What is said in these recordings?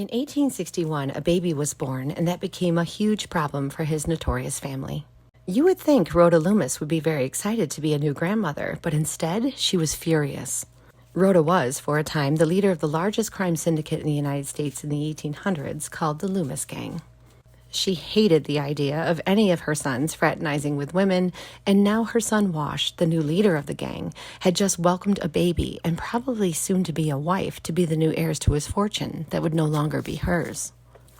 In 1861, a baby was born, and that became a huge problem for his notorious family. You would think Rhoda Loomis would be very excited to be a new grandmother, but instead, she was furious. Rhoda was, for a time, the leader of the largest crime syndicate in the United States in the 1800s, called the Loomis Gang. She hated the idea of any of her sons fraternizing with women, and now her son Wash, the new leader of the gang, had just welcomed a baby and probably soon to be a wife to be the new heirs to his fortune that would no longer be hers.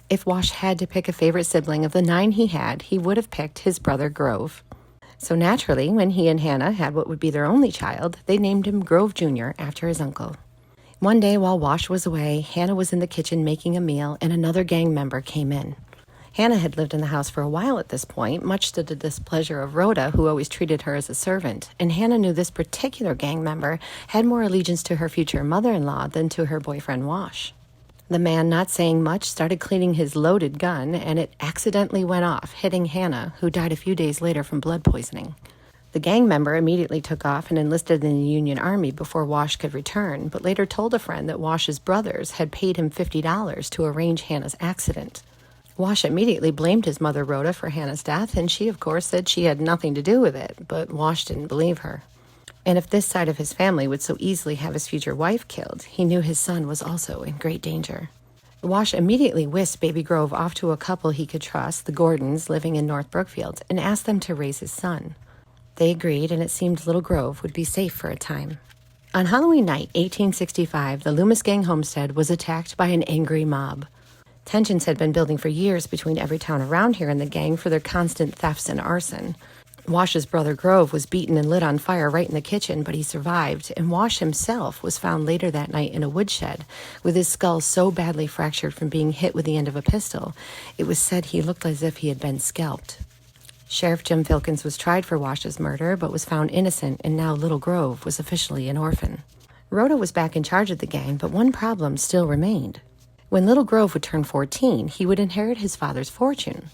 If Wash had to pick a favorite sibling of the 9 he had, he would have picked his brother Grove. So naturally, when he and Hannah had what would be their only child, they named him Grove Jr. after his uncle. One day while Wash was away, Hannah was in the kitchen making a meal and another gang member came in. Hannah had lived in the house for a while at this point, much to the displeasure of Rhoda, who always treated her as a servant, and Hannah knew this particular gang member had more allegiance to her future mother-in-law than to her boyfriend Wash. The man, not saying much, started cleaning his loaded gun, and it accidentally went off, hitting Hannah, who died a few days later from blood poisoning. The gang member immediately took off and enlisted in the Union Army before Wash could return, but later told a friend that Wash's brothers had paid him $50 to arrange Hannah's accident. Wash immediately blamed his mother Rhoda for Hannah's death, and she, of course, said she had nothing to do with it, but Wash didn't believe her. And if this side of his family would so easily have his future wife killed, he knew his son was also in great danger. Wash immediately whisked baby Grove off to a couple he could trust, the Gordons, living in North Brookfield, and asked them to raise his son. They agreed, and it seemed little Grove would be safe for a time. On Halloween night, 1865, the Loomis Gang homestead was attacked by an angry mob. Tensions had been building for years between every town around here and the gang for their constant thefts and arson. Wash's brother Grove was beaten and lit on fire right in the kitchen, but he survived, and Wash himself was found later that night in a woodshed, with his skull so badly fractured from being hit with the end of a pistol, it was said he looked as if he had been scalped. Sheriff Jim Filkins was tried for Wash's murder, but was found innocent, and now little Grove was officially an orphan. Rhoda was back in charge of the gang, but one problem still remained. When little Grove would turn 14, he would inherit his father's fortune.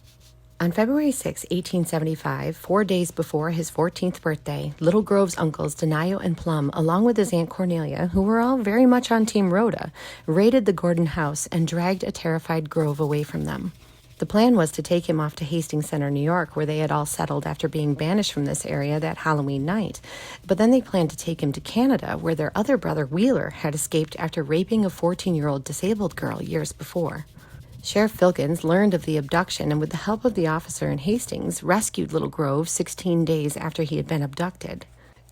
On February 6, 1875, 4 days before his 14th birthday, little Grove's uncles Denayo and Plum, along with his Aunt Cornelia, who were all very much on Team Rhoda, raided the Gordon house and dragged a terrified Grove away from them. The plan was to take him off to Hastings Center, New York, where they had all settled after being banished from this area that Halloween night. But then they planned to take him to Canada, where their other brother Wheeler had escaped after raping a 14-year-old disabled girl years before. Sheriff Filkins learned of the abduction and, with the help of the officer in Hastings, rescued little Grove 16 days after he had been abducted.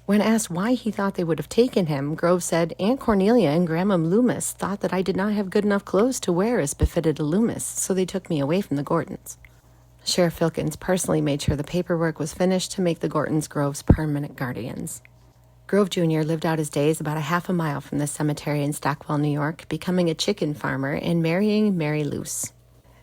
When asked why he thought they would have taken him, Grove said, "Aunt Cornelia and Grandma Loomis thought that I did not have good enough clothes to wear as befitted a Loomis, so they took me away from the Gordons." Sheriff Filkins personally made sure the paperwork was finished to make the Gordons Grove's permanent guardians. Grove Jr. lived out his days about a half a mile from the cemetery in Stockwell, New York, becoming a chicken farmer and marrying Mary Luce.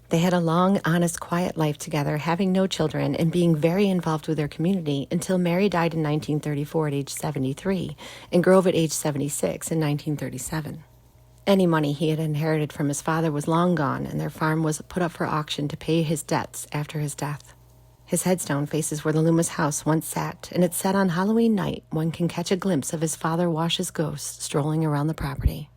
They had a long, honest, quiet life together, having no children and being very involved with their community until Mary died in 1934 at age 73 and Grove at age 76 in 1937. Any money he had inherited from his father was long gone, and their farm was put up for auction to pay his debts after his death. His headstone faces where the Loomis house once sat, and it's said on Halloween night one can catch a glimpse of his father Wash's ghost strolling around the property.